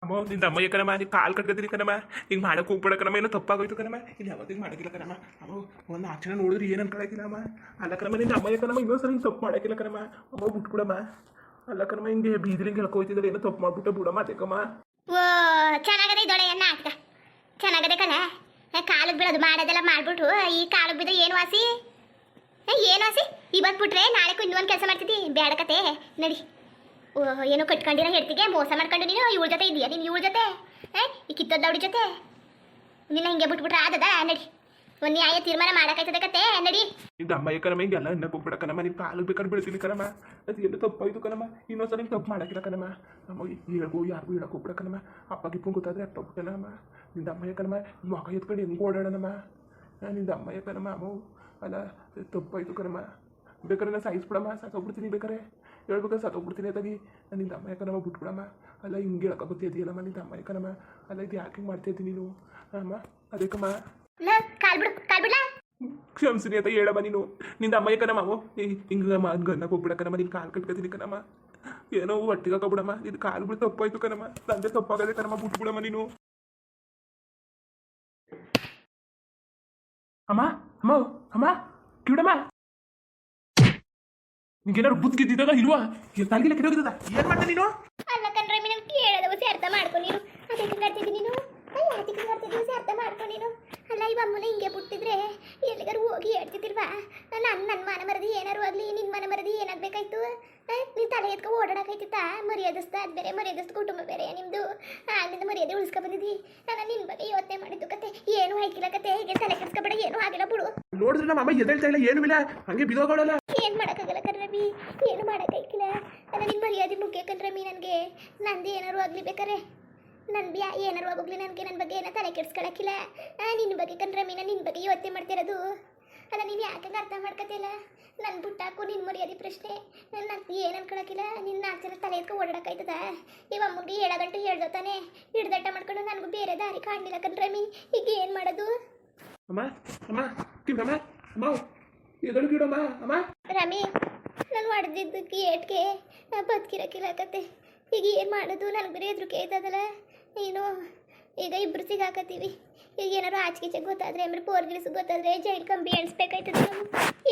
ಅಮ್ಮ ನಿಂದ ಅಮ್ಮಯ್ಯ ಕಣಮ್ಮ ನೀ ಕಾಲು ಕಟ್ಕೊತೀನಿ ಕಣಮ್ಮ ಹಿಂಗೆ ಮಾಡಕ್ಕೆ ಹೋಗ್ಬೇಡ ಕಣಮ್ಮ ಏನೋ ತಪ್ಪಾಗೋಯ್ತು ಕಣಮ್ಮ ಇಲ್ಲಿ ಯಾವತ್ತಿಗೆ ಮಾಡೋಕ್ಕಿಲ್ಲ ಕಣಮ್ಮ ಅಮ್ಮ ಒಂದು ಆಚರಣೆ ನೋಡಿದ್ರೆ ಏನು ಅನ್ಕೊಳಕಿಲ್ಲಮ್ಮ ಅಲ್ಲ ಕಣಮ್ಮ ನಿಂದ ಅಮ್ಮಯ್ಯ ಕಣಮ್ಮ ಇನ್ನೊಂದ್ಸಲ ಹಿಂಗೆ ತಪ್ಪು ಮಾಡೋಕ್ಕಿಲ್ಲ ಕಣಮ್ಮ ಅಮ್ಮ ಬಿಟ್ಬಿಡಮ್ಮ ಅಲ್ಲ ಕಣಮ್ಮ ಹಿಂಗೆ ಬೀದಿಲಿಂಗೆ ಹೇಳ್ಕೊಯ್ತಿದ್ರೆ ಏನೋ ತಪ್ಪು ಮಾಡ್ಬಿಟ್ಟು ಬಿಡಮ್ಮ ಅದೇಕಮ್ಮ ಓ ಚೆನ್ನಾಗದೆ ದೊಳೆ ನಾಟಕ ಚೆನ್ನಾಗದೆ ಕಣ ಕಾಲಿಗೆ ಬೀಳೋದು ಮಾಡೋದೆಲ್ಲ ಮಾಡ್ಬಿಟ್ಟು ಈ ಕಾಲಿಗೆ ಬಿದ್ದರೆ ಏನು ವಾಸಿ ಏನು ವಾಸಿ ಇವತ್ತು ಬಿಟ್ರೆ ನಾಳೆಗೂ ಇನ್ನೊಂದು ಕೆಲಸ ಮಾಡ್ತಿದ್ದಿ ಬೇಡ ಕತೆ ನಡಿ ಏನೋ ಕಟ್ಕೊಂಡಿರೋ ಹೆಡ್ತಿಗೆ ಮೋಸ ಮಾಡ್ಕೊಂಡು ನೀನು ಇವ್ರ ಜೊತೆ ಇದೆಯಾ ನೀನು ಇವ್ರ ಜೊತೆ ಈ ಕಿತ್ತೋದ ದೌಡಿ ಜೊತೆ ನಿನ್ನ ಹಿಂಗೆ ಬಿಟ್ಬಿಟ್ರೆ ಆದದ ನಡಿ ಒಂದು ನ್ಯಾಯ ತೀರ್ಮಾನ ಮಾಡೋಕ್ಕಾಯ್ತದೆ ಕತೆ ನಡಿ ನಿಂದ ಅಮ್ಮಯ್ಯ ಕಣಮ್ಮ ಹಿಂಗೆಲ್ಲ ಇನ್ನಕ್ಕೆ ಹೋಗ್ಬೇಡ ಕಣಮ್ಮ ನೀನು ಕಾಲಿಗೆ ಬೇಕಾದ್ರೆ ಬೀಳ್ತೀನಿ ಕಣಮ್ಮ ಅದು ಏನು ತಪ್ಪಾಯ್ತು ಕಣಮ್ಮ ಇನ್ನೊಂದ್ಸಲ ಹಿಂಗೆ ತಪ್ಪು ಮಾಡೋಕ್ಕಿಲ್ಲ ಕಣಮ್ಮ ಅಮ್ಮ ಹೇಳ್ಕೋ ಯಾರಿಗೂ ಹೇಳಕ್ಕೆ ಹೋಗ್ಬೇಡ ಕಣಮ್ಮ ಅಪ್ಪಗಿಪ್ಪಂಗೆ ಗೊತ್ತಾದ್ರೆ ಅಪ್ಪ ಕಣಮ್ಮ ನಿಂದ ಅಮ್ಮಯ್ಯ ಕಣಮ್ಮ ಮಗ ಎತ್ಕೊಂಡು ಹೆಂಗೆ ಓಡಾಡೋಣಮ್ಮ ನಿಂದ ಅಮ್ಮಯ್ಯ ಕಣಮ್ಮ ಅಮ್ಮ ಅಲ್ಲ ತಪ್ಪಾಯ್ತು ಕಣಮ್ಮ ಬೇಕಾದ್ರೆ ನಾನು ಸಾಯಿಸ್ಬಿಡಮ್ಮ ಸತ್ತೋಗ್ಬಿಡ್ತೀನಿ ಬೇಕಾರೆ ಹೇಳ್ಬೇಕಾದ್ರೆ ಸತ್ತೋಗ್ಬಿಡ್ತೀನಿ ಅದಾಗಿ ನಿಂದ ಅಮ್ಮಯ್ಯ ಕಣಮ್ಮ ಬಿಟ್ಬಿಡಮ್ಮ ಅಲ್ಲ ಹಿಂಗೆ ಹೇಳಕ್ಕೆ ಗೊತ್ತಿದ್ದೀಯಲ್ಲಮ್ಮ ನಿಂದ ಅಮ್ಮಯ್ಯ ಕಣಮ್ಮ ಅಲ್ಲ ಇದು ಯಾಕೆ ಹಿಂಗೆ ಮಾಡ್ತಾ ಇದ್ದೀನಿ ನೀನು ಅಮ್ಮ ಅದಕ್ಕಮ್ಮ ಕ್ಷಮಿಸ್ತೀನಿ ಅಂತ ಹೇಳಮ್ಮ ನೀನು ನಿಂದ ಅಮ್ಮಯ್ಯ ಕಣಮ್ಮ ಹಿಂಗೆ ಗನ್ನಕ್ಕೆ ಹೋಗ್ಬಿಡ ಕಣಮ್ಮ ನೀನು ಕಾಲು ಕಟ್ಕೊತೀನಿ ಕಣಮ್ಮ ಏನೋ ಒಟ್ಟಿಗೆ ಹಾಕೋಬಿಡಮ್ಮ ಇದು ಕಾಲು ಬಿಡು ತಪ್ಪಾಯ್ತು ಕಣಮ್ಮ ತಂದೆ ತಪ್ಪಾಗದೆ ಕಣಮ್ಮ ಬಿಟ್ಬಿಡಮ್ಮ ನೀನು ಅಮ್ಮ ಅಮ್ಮ ಅಮ್ಮ ಕಿವಿಡಮ್ಮ ನಿಂಗೇನಾದ್ರು ಬುದ್ಧಿದ್ದಾಗ ಇಲ್ವಾ ತಲೆಗಿಲ್ಲ ಕೆಟ್ಟೋಗಿದ್ದದ ಏನ್ ಮಾಡ್ದೆ ನೀನು ಅಲ್ಲ ಕಣ್ರೆ ನೀನು ಕೇಳೋದು ಅರ್ಥ ಮಾಡ್ಕೊ ನೀನು ಅದಕ್ಕೆ ಕಟ್ತಿದ್ದಿ ನೀನು ಯಾತಿಗೆ ಮಾಡ್ತಿದ್ದೀವಿ ಅರ್ಥ ಮಾಡ್ಕೊ ನೀನು ಅಲ್ಲ ಈ ಅಮ್ಮನ ಹಿಂಗೆ ಬಿಟ್ಟಿದ್ರೆ ಎಲ್ಲಿಗಾರು ಹೋಗಿ ಹೇಳ್ತಿದ್ದಿಲ್ವಾ ನನ್ನ ಮನ ಮರದಿ ಏನಾರು ಆಗಲಿ ನಿನ್ನ ಮನ ಮರದಿ ಏನಾಗಬೇಕಾಯ್ತು ನೀನು ತಲೆ ಎತ್ಕೊ ಓಡಾಡಕೈತಿತ್ತಾ ಮರ್ಯಾದಸ್ತ ಅದು ಬೇರೆ ಮರ್ಯಾದಸ್ತ ಕುಟುಂಬ ಬೇರೆ ನಿಮ್ಮದು ಆಗಿಂದ ಮರ್ಯಾದೆ ಉಳಿಸ್ಕೊ ಬಂದಿದ್ದಿ ನಾನು ನಿನ್ನ ಬಗ್ಗೆ ಯೋಚನೆ ಮಾಡಿದ್ದು ಕತೆ ಏನು ಹಾಕಿಲ್ಲ ಕತೆ ಹೀಗೆ ತಲೆ ಕೆಡ್ಸ್ಕೊಬೇಡ ಏನು ಆಗಿಲ್ಲ ಬಿಡು ನೋಡಿದ್ರೆ ನಮ್ಮ ಅಮ್ಮ ಎದ್ದೇಳ್ತಾ ಇಲ್ಲ ಏನು ಇಲ್ಲ ಹಂಗೆ ಬಿದೋಗೋಳಲ್ಲ ಏನು ಮಾಡೋಕ್ಕಾಗಲ್ಲ ಕಣ್ರವಿ ಏನು ಮಾಡೋಕ್ಕಾಗಿಲ್ಲ ಅಲ್ಲ ನಿನ್ನ ಮರ್ಯಾದೆ ಮುಖ್ಯ ಕಣ್ರವಿ ನನಗೆ ನಂದು ಏನಾರು ಆಗಲಿ ಬೇಕಾರೆ ನನ್ನ ಏನಾರು ಆಗೋಗ್ಲಿ ನನಗೆ ನನ್ನ ಬಗ್ಗೆ ಏನೋ ತಲೆ ಕೆಡ್ಸ್ಕೊಳಕ್ಕಿಲ್ಲ ನಿನ್ನ ಬಗ್ಗೆ ಕಣ್ರವಿ ನಾನು ನಿನ್ನ ಬಗ್ಗೆ ಯೋಚನೆ ಮಾಡ್ತಿರೋದು ಅಲ್ಲ ನೀನು ಯಾಕೆ ಅರ್ಥ ಮಾಡ್ಕೊತಿಲ್ಲ ನನ್ನ ಬುಟ್ಟಾಕು ನಿನ್ನ ಮರ್ಯಾದೆ ಪ್ರಶ್ನೆ ನಾನು ಏನು ಅನ್ಕೊಳಕ್ಕಿಲ್ಲ ನಿನ್ನ 4 ಜನ ತಲೆ ಎತ್ಕೊ ಓಡಾಡಕ್ಕಾಯ್ತದ ಇವ ಅಮ್ಮನಿಗೆ 7 ಗಂಟೆ ಹೇಳ್ದೋತಾನೆ ಹಿಡ್ದಟ್ಟ ಮಾಡ್ಕೊಂಡು ನನಗೂ ಬೇರೆ ದಾರಿ ಕಾಣಲಿಲ್ಲ ಕಣ್ರಮಿ ಈಗ ಏನು ಮಾಡೋದು ಅಮ್ಮ ಅಮ್ಮ ಕಿಡಮ್ಮ ಅಮ್ಮ ಎದಳು ಕಿಡಮ್ಮ ಅಮ್ಮ ರಮಿ ನಾನು ಹೊಡೆದಿದ್ದಕ್ಕೆ ಏಟ್ಗೆ ಬದುಕಿರಕ್ಕಿಲ್ಲ ಕತೆ ಈಗ ಏನು ಮಾಡೋದು ನನಗೆ ಬೇರೆ ಹೆದರಿಕೆ ಆಯ್ತದಲ್ಲ ನೀನು ಈಗ ಇಬ್ಬರು ಸಿಗಾಕತ್ತೀವಿ ಈಗ ಏನಾರು ಆಚೆ ಗೊತ್ತಾದ್ರೆ ಆಮೇಲೆ ಪೋರ್ಗಿಳಿಸು ಗೊತ್ತಾದ್ರೆ ಜೈಲ್ ಕಂಬಿ ಎಣಿಸ್ಬೇಕಾಯ್ತದೆ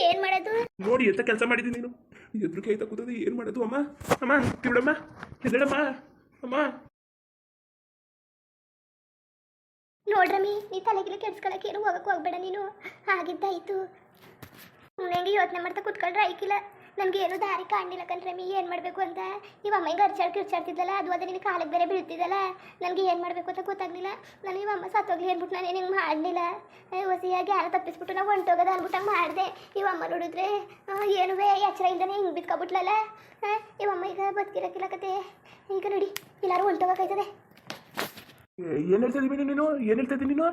ಏನು ಮಾಡೋದು ನೋಡಿ ಎಂತ ಕೆಲಸ ಮಾಡಿದ್ದೀನಿ ನೀನು ಎದುರಿಗೆ ಆಯ್ತಾ ಕೂತದೆ ಏನು ಮಾಡೋದು ಅಮ್ಮ ಅಮ್ಮ ಕಿಡಮ್ಮ ಎದಳಮ್ಮ ಅಮ್ಮ ನೋಡ್ರಮಿ ನೀ ತಲೆಗಿಲ್ಲ ಕೆಡ್ಸ್ಕೊಳಕ್ಕೆ ಏನು ಹೋಗಕ್ಕೆ ಹೋಗ್ಬೇಡ ನೀನು ಆಗಿದ್ದಾಯ್ತು ಹೆಂಗೆ ಯೋಚನೆ ಮಾಡ್ತಾ ಕುತ್ಕೊಂಡ್ರೆ ಆಯ್ಕಿಲ್ಲ ನನಗೆ ಏನೂ ದಾರಿ ಕಾಣಲಿಲ್ಲ ಕಣ್ರಮಿ ಏನು ಮಾಡಬೇಕು ಅಂತ ನೀವು ಅಮ್ಮ ಹಿಂಗೆ ಕಿರ್ಚಾಡ್ತಿದ್ದಲ್ಲ ಅದು ಅದೇ ನಿನ್ನ ಕಾಲಿಗೆ ಬೇರೆ ಬೀಳ್ತಿದ್ದಲ್ಲ ನನಗೆ ಏನು ಮಾಡಬೇಕು ಅಂತ ಗೊತ್ತಾಗಲಿಲ್ಲ ನಾನು ನಿಮ್ಮ ಅಮ್ಮ ಸತ್ತೋಗ್ಲಿ ಅಂದ್ಬಿಟ್ಟು ನಾನು ಹಿಂಗೆ ಮಾಡಲಿಲ್ಲ ಹೊಸಿಯಾಗಿ ಯಾರು ತಪ್ಪಿಸ್ಬಿಟ್ಟು ನಾವು ಹೊಂಟೋಗೋದು ಅಂದ್ಬಿಟ್ಟು ಮಾಡಿದೆ ಇವ ಅಮ್ಮ ನೋಡಿದ್ರೆ ಏನುವೇ ಎಚ್ಚರ ಇಲ್ದೇ ಹಿಂಗೆ ಬಿತ್ಕೊಬಿಟ್ಲಲ್ಲ ಇವಮ್ಮ ಈಗ ಬದುಕಿರಕ್ಕಿಲ್ಲ ಕತೆ ಈಗ ನೋಡಿ ಎಲ್ಲರೂ ಹೊಂಟೋಗೋಕಾಯ್ತದೆ ಏನು ಹೇಳ್ತಾ ಇದ್ದೀನಿ ನೀನು ಏನು ಹೇಳ್ತಾ ಇದ್ದೀನಿ ನೀನು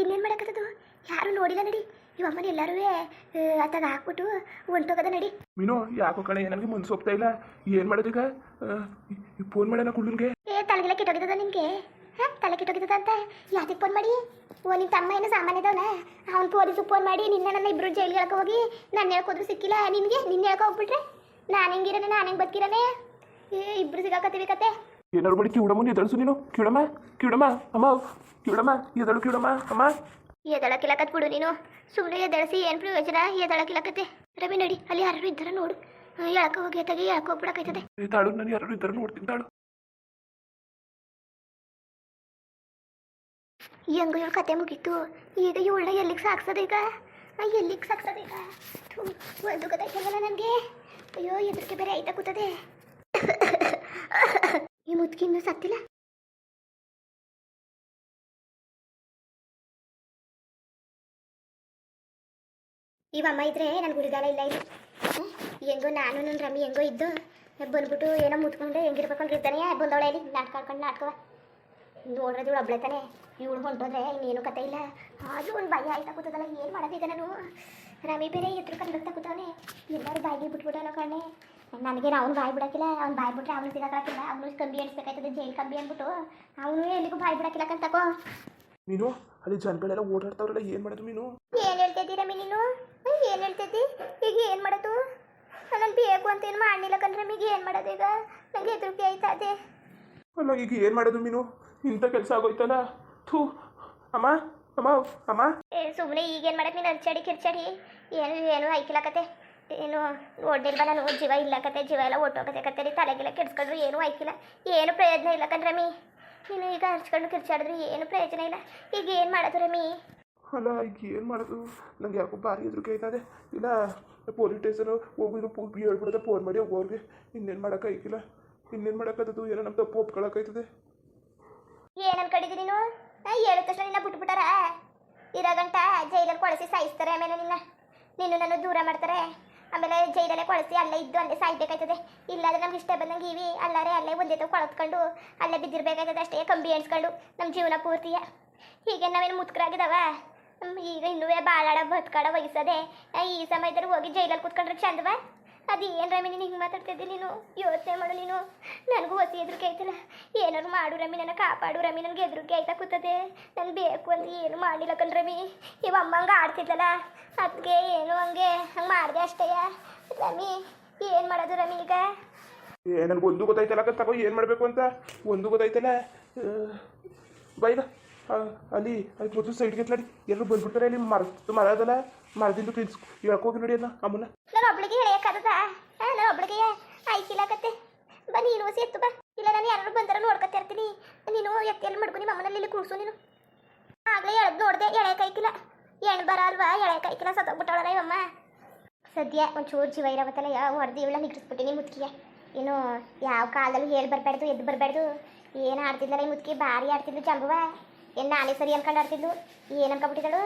ಇನ್ನೇನು ಮಾಡೋಕ್ಕತ್ತದು ಯಾರು ನೋಡಿಲ್ಲ ನಡಿ ಇವಮ್ಮನ ಎಲ್ಲರೂ ಅತ್ತಾಗ ಹಾಕ್ಬಿಟ್ಟು ಹೊಂಟೋಗದ ನಡಿ ಮೀನು ಯಾಕೋ ಕಣೆ ನನಗೆ ಮನ್ಸು ಹೋಗ್ತಾ ಇಲ್ಲ ಏನು ಮಾಡೋದೀಗ ಫೋನ್ ಮಾಡೋಣ ಕುಳ್ಳನ್ಗೆ ತಲೆಗೆಲ್ಲ ಕೆಟ್ಟೋಗಿದ್ದದ ನಿನಗೆ ತಲೆ ಕೆಟ್ಟೋಗಿದ್ದದ ಅಂತ ಯಾತಿಗೆ ಫೋನ್ ಮಾಡಿ ನಿಮ್ಮ ತಮ್ಮ ಏನೋ ಸಾಮಾನ್ಯದವನ ಅವ್ನು ಪೊಲೀಸಿಗೆ ಫೋನ್ ಮಾಡಿ ನನ್ನ ಇಬ್ಬರು ಜೈಲಿಗೆ ಹೇಳ್ಕೊ ಹೋಗಿ ನನ್ನ ಹೇಳ್ಕೋದ್ರು ಸಿಕ್ಕಿಲ್ಲ ನಿನಗೆ ನಿನ್ನ ಹೇಳ್ಕೊ ಹೋಗ್ಬಿಟ್ರೆ ನಾನು ಹೆಂಗಿರೋನೆ ನಾನು ಹೆಂಗೆ ಬದುಕಿರೋನೆ ಇಬ್ಬರು ಸಿಗಾಕತ್ತೀವಿ ಕತೆ ಏನಾರು ಬಡಿ ಕಿವಿಡಮ್ಮ ಎದಳ್ಸು ನೀನು ಕಿವಿಡಮ್ಮ ಅಮ್ಮ ಕಿವಿಡಮ್ಮ ಎದಳು ಕಿವಿಡಮ್ಮ ಅಮ್ಮ ಎದಳಕ್ಕಿಲ್ಲಕತ್ ಬಿಡು ನೀನು ಸುಮ್ಮನೆ ಎದಳಿಸಿ ಏನು ಪ್ರಯೋಜನ ಎದಳಕ್ಕಿಲ್ಲಕತ್ತೆ ರವಿ ನೋಡಿ ಅಲ್ಲಿ ಯಾರು ಇದ್ದಾರ ನೋಡು ಹೇಳಕ್ಕೆ ಹೋಗಿ ಎತ್ತಾಗಿ ಹೇಳಕ್ಕೆ ಹೋಗ್ಬಿಡಕ್ಕಾಯ್ತದೆ ತಾಳು ನಾನು ಯಾರು ಇದ್ದಾರೆ ನೋಡ್ತೀನಿ ತಾಳು ಹೆಂಗ ಇವಳು ಕತೆ ಮುಗೀತು ಈಗ ಇವಳನ್ನ ಎಲ್ಲಿಗೆ ಸಾಕ್ಸೋದೀಗ ಎಲ್ಲಿಗೆ ಸಾಕ್ಸೋದೀಗ ಒಂದು ಗೊತ್ತಾಯ್ತಲ್ಲ ನನಗೆ ಅಯ್ಯೋ ಎದುರಿಗೆ ಬೇರೆ ಆಯ್ತಾ ಕೂತದೆ ಈ ಮುದುಕಿ ಇನ್ನೂ ಸತ್ತಿಲ್ಲ ಇವಮ್ಮ ಇದ್ರೆ ನನಗೆ ಹುಡುಗಾಲ ಇಲ್ಲ ಇಲ್ಲಿ ಹೆಂಗೋ ನಾನು ನನ್ನ ರಮಿ ಹೆಂಗೋ ಇದ್ದು ಬಂದ್ಬಿಟ್ಟು ಏನೋ ಮುತ್ಕೊಂಡು ಹೆಂಗಿರ್ಬೇಕು ಅಂತಿರ್ತಾನೆ ಬಂದವಳೆ ಇಲ್ಲಿ ನಾಟಕ ಆಡ್ಕೊಂಡು ನಾಟಕವ ನೋಡ್ರದು ಇವಳು ಒಬ್ಳೈತಾನೆ ಇವಳು ಹೊಂಟೋದ್ರೆ ಇನ್ನೇನು ಕತೆ ಇಲ್ಲ ಆದರೂ ಒಂದು ಭಯ ಆಯ್ತಾ ಕೂತದಲ್ಲ ಏನು ಮಾಡೋದೀಗ ನಾನು ರಮಿ ಬೇರೆ ಎದ್ರು ಕಂಡು ಕೂತವನೆ ಎಲ್ಲರೂ ಬಾಯಿಗೆ ಬಿಟ್ಬಿಟ್ಟವನ ಕಣ್ಣೆ ನನಗೇನು ಅವ್ನು ಬಾಯಿ ಬಿಡೋಕ್ಕಿಲ್ಲ ಅವ್ನು ಬಾಯಿ ಬಿಟ್ರೆ ಅವನು ಸಿಗಾಕಿಲ್ಲ ಅವನು ಕಂಬಿ ಎಣಿಸ್ಬೇಕಾಯ್ತದೆ ಜೈಲು ಕಂಬಿ ಅಂದ್ಬಿಟ್ಟು ಅವನು ಎಲ್ಲಿಗೂ ಬಾಯಿ ಬಿಡೋಕ್ಕಿಲ್ಲ ಕಂತಕೋ ನೀನು ಅಲ್ಲಿ ಜನಗಳೆಲ್ಲ ಓಡಾಡ್ತಾವ್ರಲ್ಲ ಏನು ಮಾಡೋದು ನೀನು ಏನು ಹೇಳ್ತಿದ್ದಿ ರಮಿ ನೀನು ಏನು ಹೇಳ್ತಿದ್ದಿ ಈಗ ಏನು ಮಾಡೋದು ನಾನು ಬೇಕು ಅಂತ ಏನು ಮಾಡಲಿಲ್ಲ ಕಂದ್ರೆ ಈಗ ಏನು ಮಾಡೋದು ಈಗ ನನಗೆ ಹೆದರಿಕೆ ಆಯ್ತಾ ಅದೇ ಅಲ್ಲ ಈಗ ಏನು ಮಾಡೋದು ಮೀನು ಇಂಥ ಕೆಲಸ ಆಗೋಯ್ತಲ್ಲ. ಥೂ ಅಮ್ಮ ಅಮ್ಮ ಅಮ್ಮ. ಸುಮ್ಮನೆ ಈಗೇನು ಮಾಡಕ್ಕೆ ನೀನು ಅರ್ಚಾಡಿ ಕಿರ್ಚಾಡಿ ಏನು ಐಕಿಲ್ಲಕತ್ತೆ. ಏನು ನೋಡಿಲ್ವ ನಾನು ಜೀವ ಇಲ್ಲಕತ್ತೆ, ಜೀವ ಎಲ್ಲ ಒಟ್ಟೋಗತ್ತೆ ಕತ್ತೆ. ನೀ ತಲೆಗೆಲ್ಲ ಕೆಡ್ಸ್ಕೊಂಡ್ರು ಏನೂ ಆಯ್ತಿಲ್ಲ, ಏನು ಪ್ರಯೋಜನ ಇಲ್ಲ ಕಣ್ರಮಿ. ನೀನು ಈಗ ಹರ್ಚ್ಕೊಂಡು ಕಿರ್ಚಾಡಿದ್ರೆ ಏನು ಪ್ರಯೋಜನ ಇಲ್ಲ. ಈಗ ಏನು ಮಾಡೋದು ರಮಿ? ಅಲ್ಲ ಈಗ ಏನು ಮಾಡೋದು? ನಂಗೆ ಯಾಕೋ ಭಾರಿ ಹೆದರಿಕೆ ಆಯ್ತದೆ. ಇಲ್ಲ ಪೊಲೀಸ್ ಸ್ಟೇಷನು ಹೋಗಿದ್ರು ಹೇಳ್ಬಿಡೋದೆ ಫೋನ್ ಮಾಡಿ ಹೋಗೋರಿಗೆ. ಇನ್ನೇನು ಮಾಡೋಕ್ಕಾಯ್ಕಿಲ್ಲ, ಇನ್ನೇನು ಮಾಡೋಕ್ಕದ್ದು? ಏನೋ ನಮ್ಮ ತಪ್ಪು ಒಪ್ಕೊಳಕ್ಕಾಯ್ತದೆ. ಏನು ಅನ್ಕೊಂಡಿದ್ದೀನಿ ನೀನು? ಹೇಳಿದ ತಕ್ಷಣ ನಿನ್ನ ಬಿಟ್ಬಿಟ್ಟಾರ? ಇರೋ ಗಂಟ ಜೈಲಲ್ಲಿ ಕೊಳಿಸಿ ಸಾಯಿಸ್ತಾರೆ. ಆಮೇಲೆ ನಿನ್ನ ನಾನು ದೂರ ಮಾಡ್ತಾರೆ. ಆಮೇಲೆ ಜೈಲಲ್ಲೇ ಕೊಳಿಸಿ ಅಲ್ಲೇ ಇದ್ದು ಅಲ್ಲೇ ಸಾಯ್ಬೇಕಾಯ್ತದೆ. ಇಲ್ಲಾಂದ್ರೆ ನಮ್ಗೆ ಇಷ್ಟ ಬಂದಂಗೆ ಇವಿ ಅಲ್ಲೇ ಒಂದೇ ತಾವು ಕೊಳತ್ಕೊಂಡು ಅಲ್ಲೇ ಬಿದ್ದಿರ್ಬೇಕಾಯ್ತದೆ ಅಷ್ಟೇ, ಕಂಬಿ ಎಣ್ಸ್ಕೊಂಡು ನಮ್ಮ ಜೀವನ ಪೂರ್ತಿಯ. ಹೀಗೆ ನಾವೇನು ಮುತ್ಕರಾಗಿದ್ದಾವ? ಈಗ ಇನ್ನೂ ಬಾಳಾಡ ಬದುಕಾಡ ವಯಸ್ಸದೆ. ಈ ಸಮಯದಲ್ಲಿ ಹೋಗಿ ಜೈಲಲ್ಲಿ ಕೂತ್ಕೊಂಡ್ರೆ ಚಂದವಾ? ಅದು ಏನು ರಮಿ ನೀನು ಹಿಂಗೆ ಮಾತಾಡ್ತಿದ್ದಿ? ನೀನು ಯೋಚನೆ ಮಾಡು. ನೀನು ನನಗೂ ಹೊಸಿ ಹೆದರಿಕೆ ಆಯ್ತಲ್ಲ. ಏನಾದ್ರು ಮಾಡು ರಮಿ, ನನ್ನ ಕಾಪಾಡು ರಮಿ. ನನಗೆ ಹೆದರಿಕೆ ಆಯ್ತಾ ಕೂತದೆ. ನಾನು ಬೇಕು ಅಂತ ಏನು ಮಾಡಿಲ್ಲ ಕಣ್ ರಮಿ. ಇವ ಅಮ್ಮ ಹಂಗೆ ಆಡ್ತಿದ್ಲಲ್ಲ, ಅದಕ್ಕೆ ಏನು ಹಂಗೆ ಮಾಡಿದೆ ಅಷ್ಟೇ. ರಮಿ ಏನು ಮಾಡೋದು ರಮಿ ಈಗ? ನನಗೆ ಒಂದು ಗೊತ್ತಾಯ್ತಲ್ಲ ತಗೋ ಏನು ಮಾಡಬೇಕು ಅಂತ. ಒಂದು ಗೊತ್ತಾಯ್ತಲ್ಲ. ಬೈಗ ಅಲ್ಲಿ ಮೊದಲು ಸೈಡ್ಗೆ ಎತ್ಲಾಡಿ ಎಲ್ಲರೂ ಬಂದ್ಬಿಡ್ತಾರೆ. ಅಲ್ಲಿ ಮರ ಅದಲ್ಲ, ಮರದಿಂದ ತಿನ್ಸ್ ಹೇಳ್ಕೋಗಿ ನೋಡಿ ಅದನ್ನ ಅಮ್ಮನ. ನಾನು ಒಬ್ಳಿಗೆ ಹೇಳಕ್ಕಾಗದ? ನಾನು ಒಬ್ಳಿಗೆ ಆಯ್ಕಿಲ್ಲಕತ್ತೆ. ಬಾ ನೀನು ಹೊಸಿ ಎತ್ತು ಬಾ. ಇಲ್ಲ ನಾನು ಯಾರು ಬಂದಾರ ನೋಡ್ಕೊತಾ ಇರ್ತೀನಿ. ನೀನು ಎತ್ತೆಲ್ಲಿ ಮಡ್ಕೊ ನಿಮ್ಮ ಅಮ್ಮನಲ್ಲಿ ಇಲ್ಲಿ ಕೂರ್ಸು. ನೀನು ಆಗಲೇ ಎಳೆದು ನೋಡಿದೆ, ಎಳೆಕಾಯ್ಕಿಲ್ಲ. ಎಣ್ಣೆ ಬರ ಅಲ್ವಾ, ಎಳೆಕಾಯ್ಕಿಲ್ಲ. ಸತ್ತೋಗ್ಬಿಟ್ಟವಳ ಇವಮ್ಮ. ಸದ್ಯ ಒಂಚೂರು ಜೀವ ಇರೋವತ್ತಲ್ಲ ಯಾವ ಹೊಡೆದು ಇವಳ ನಿಗ್ರಿಸ್ಬಿಟ್ಟಿನಿ ಮುದುಕಿಗೆ. ಏನು ಯಾವ ಕಾಲದಲ್ಲೂ ಹೇಳಿ ಬರಬಾರ್ದು, ಎದ್ದು ಬರಬಾರ್ದು. ಏನು ಆಡ್ತಿದ್ಲಲ್ಲ ಈ ಮುದುಕಿ, ಭಾರಿ ಆಡ್ತಿದ್ಲು ಜಂಬುವ. ಏನು ನಾನೇ ಸರಿ ಅನ್ಕೊಂಡು ಆಡ್ತಿದ್ಲು. ಏನು ಅನ್ಕೊಂಡ್ಬಿಟ್ಟಿದ್ದಳು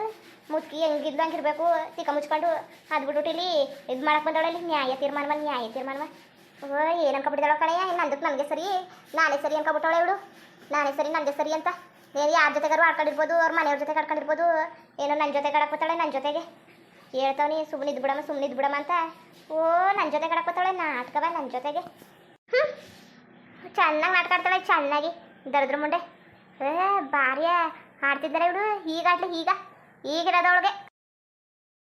ಮುದುಕಿ? ಹೆಂಗಿದ್ಲು ಹಂಗಿರ್ಬೇಕು, ತಿಕ್ಕ ಮುಚ್ಕೊಂಡು. ಅದು ಬಿಟ್ಬಿಟ್ಟು ಇಲ್ಲಿ ಇದು ಮಾಡಕ್ಕೆ ಬಂದವಳಲ್ಲಿ ನ್ಯಾಯ ತೀರ್ಮಾನವ. ಏನು ಅನ್ಕೊಂಡ್ಬಿಟ್ಟಿದ್ದಳು ಕಣೆಯ. ಇನ್ನು ಅಂದಕ್ಕೆ ನನಗೆ ಸರಿ, ನಾನೇ ಸರಿ ಅನ್ಕೊಂಡ್ಬಿಟ್ಟವಳೆ ಇವಳು. ನಾನೇ ಸರಿ, ನನಗೆ ಸರಿ ಅಂತ. ಏನು ಯಾರ ಜೊತೆಗಾರು ಆಡ್ಕೊಂಡಿರ್ಬೋದು, ಅವ್ರ ಮನೆಯವ್ರ ಜೊತೆಗೆ ಆಡ್ಕೊಂಡಿರ್ಬೋದು. ಏನೋ ನನ್ನ ಜೊತೆಗೆ ಆಡಕ್ಬತ್ತಾಳೆ, ನನ್ನ ಜೊತೆಗೆ ಹೇಳ್ತಾವನಿ ಸುಮ್ಮನೆ ಇದ್ದು ಬಿಡಮ್ಮ ಅಂತ. ಓ ನನ್ನ ಜೊತೆಗೆ ಆಡಕ್ಬತ್ತಾಳೆ ನಾಟಕವ, ನನ್ನ ಜೊತೆಗೆ. ಚೆನ್ನಾಗಿ ನಾಟಕ ಆಡ್ತಾಳೆ, ಚೆನ್ನಾಗಿ. ದರಿದ್ರ ಮುಂಡೆ ಭಾರಿ ಆಡ್ತಿದ್ದಾರೆ ಇವಳು. ಈಗಾಡ್ಲಿ ಈಗಿರೋದವಳಿಗೆ.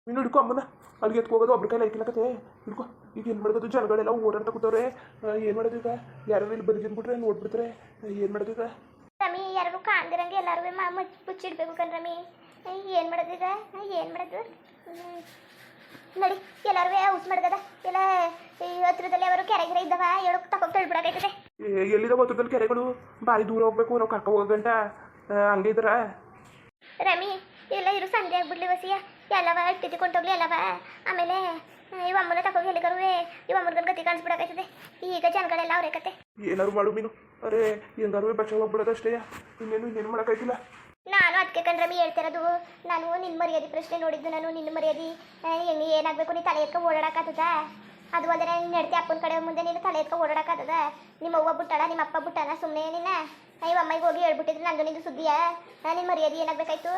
ನೀನು ಹಿಡ್ಕೊ ಅಮ್ಮನ. ಅಲ್ಲಿಗೆ ಎತ್ಕೋಗೋದು ಒಬ್ರ ಕೈಲಿ ಐಕಿಲ್ಲಕತ್ತೆ. ಹಿಡ್ಕೊ. ಈಗ ಏನು ಮಾಡೋದು? ಜನಗಳೆಲ್ಲ ಓಡಾಡ್ತಾ ಕೂತವ್ರೆ. ಏನು ಮಾಡೋದು ಈಗ? ಯಾರು ಇಲ್ಲಿ ಬದುಕಿದ್ಬಿಟ್ರೆ ನೋಡ್ಬಿಡ್ತಾರೆ. ಏನು ಮಾಡೋದು ಈಗ? ರಮಿ ಯಾರು ಕಾಣ್ದಿರಂಗೆ ಎಲ್ಲರೂ ಮುಚ್ಚಿಡ್ಬೇಕು ಕಣ್ರಮಿ. ಏನು ಮಾಡೋದು ಈಗ? ಏನು ಮಾಡೋದು? ನೋಡಿ ಎಲ್ಲರೂ ಔಸ್ ಮಾಡ್ದದ. ಎಲ್ಲ ಹತ್ರದಲ್ಲಿ ಅವರು ಕೆರೆ ಇದ್ದಾವ, ಹೇಳು ತಗೊಂಡು ತಳ್ಬಿಡಾಕೈತದೆ. ಎಲ್ಲಿದಾವ ಹತ್ರದಲ್ಲಿ ಕೆರೆಗಳು? ಭಾರಿ ದೂರ ಹೋಗ್ಬೇಕು ನಾವು ಕರ್ಕೊ ಹೋಗಂಟ. ಹಂಗೆ ಇದ್ದಾರ ರಮಿ. ಎಲ್ಲ ಇರು ಸಂಜೆ ಆಗ್ಬಿಡ್ಲಿ ವಸಿಯ. ಎಲ್ಲವ ಇಟ್ಟಿದ್ದು ಕೊಂಡೋಗ್ಲಿ ಎಲ್ಲವ. ಆಮೇಲೆ ಇವ ಅಮ್ಮನ ತಗೋಗಿ ಎಲ್ಲಿಗರುವೆ ಇವ ಅಮ್ಮನ ಗತಿ ಕಾಣಿಸ್ಬಿಡಾಕೈತದೆ. ಈಗ ಜನಗಳೆಲ್ಲ ಅವ್ರೆ ಕತೆ. ಏನಾರು ಮಾಡು ಮೀನು. ಅರೆ ಹೆಂಗಾರು ಬಚ್ಚ ಹೋಗ್ಬಿಡೋದು ಅಷ್ಟೇ. ಇನ್ನೇನು ಮಾಡೋಕ್ಕಾಯ್ತಿಲ್ಲ. ನಾನು ಅದಕ್ಕೆ ಕಣ್ರಮಿ ಹೇಳ್ತಿರೋದು. ನಾನು ನಿನ್ನ ಮರ್ಯಾದೆ ಪ್ರಶ್ನೆ ನೋಡಿದ್ದು. ನಾನು ನಿನ್ನ ಮರ್ಯಾದೆ ಹೆಂಗೆ ಏನಾಗಬೇಕು? ನೀ ತಲೆ ಎತ್ಕೊ ಓಡಾಡಕ್ಕಾಗ್ತದ? ಅದು ಒಂದೇ ನೀನು ನಡ್ತಿ ಅಪ್ಪನ ಕಡೆ ಮುಂದೆ ನೀನು ತಲೆ ಎತ್ಕೊ ಓಡಾಡಕ್ಕಾಗ್ತದ? ನಿಮ್ಮ ಅವ್ವ ಬಿಟ್ಟಾಳ, ನಿಮ್ಮ ಅಪ್ಪ ಬಿಟ್ಟಾನ ಸುಮ್ಮನೆ ನಿನ್ನ ಇವ ಅಮ್ಮಗೆ ಹೋಗಿ ಹೇಳ್ಬಿಟ್ಟಿದ್ರು ನಂದು ನಿಂದು ಸುದ್ದಿಯಾ? ನಿನ್ನ ಮರ್ಯಾದೆ ಏನಾಗಬೇಕಾಯ್ತು?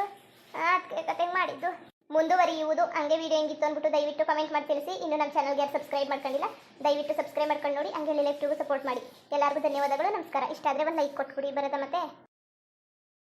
ಅದಕ್ಕೆ ಕತೆ ಮಾಡಿದ್ದು. ಮುಂದುವರಿಯುವುದು. ಹಂಗೆ ವಿಡಿಯೋ ಹೆಂಗಿತ್ತು ಅಂದ್ಬಿಟ್ಟು ದಯವಿಟ್ಟು ಕಮೆಂಟ್ ಮಾಡಿ ತಿಳಿಸಿ. ಇನ್ನು ನಮ್ಮ ಚಾನಲ್ಗೆ ಯಾರು ಸಬ್ಸ್ಕ್ರೈಬ್ ಮಾಡ್ಕೊಂಡಿಲ್ಲ ದಯವಿಟ್ಟು ಸಬ್ಸ್ಕ್ರೈಬ್ ಮಾಡ್ಕೊಂಡು ನೋಡಿ. ಹಂಗೆ ಲೈಕ್ಟಿಗೂ ಸಪೋರ್ಟ್ ಮಾಡಿ. ಎಲ್ಲರಿಗೂ ಧನ್ಯವಾದಗಳು, ನಮಸ್ಕಾರ. ಇಷ್ಟ ಆದರೆ ಒಂದು ಲೈಕ್ ಕೊಟ್ಬಿಡಿ ಬರೋದ ಮತ್ತೆ.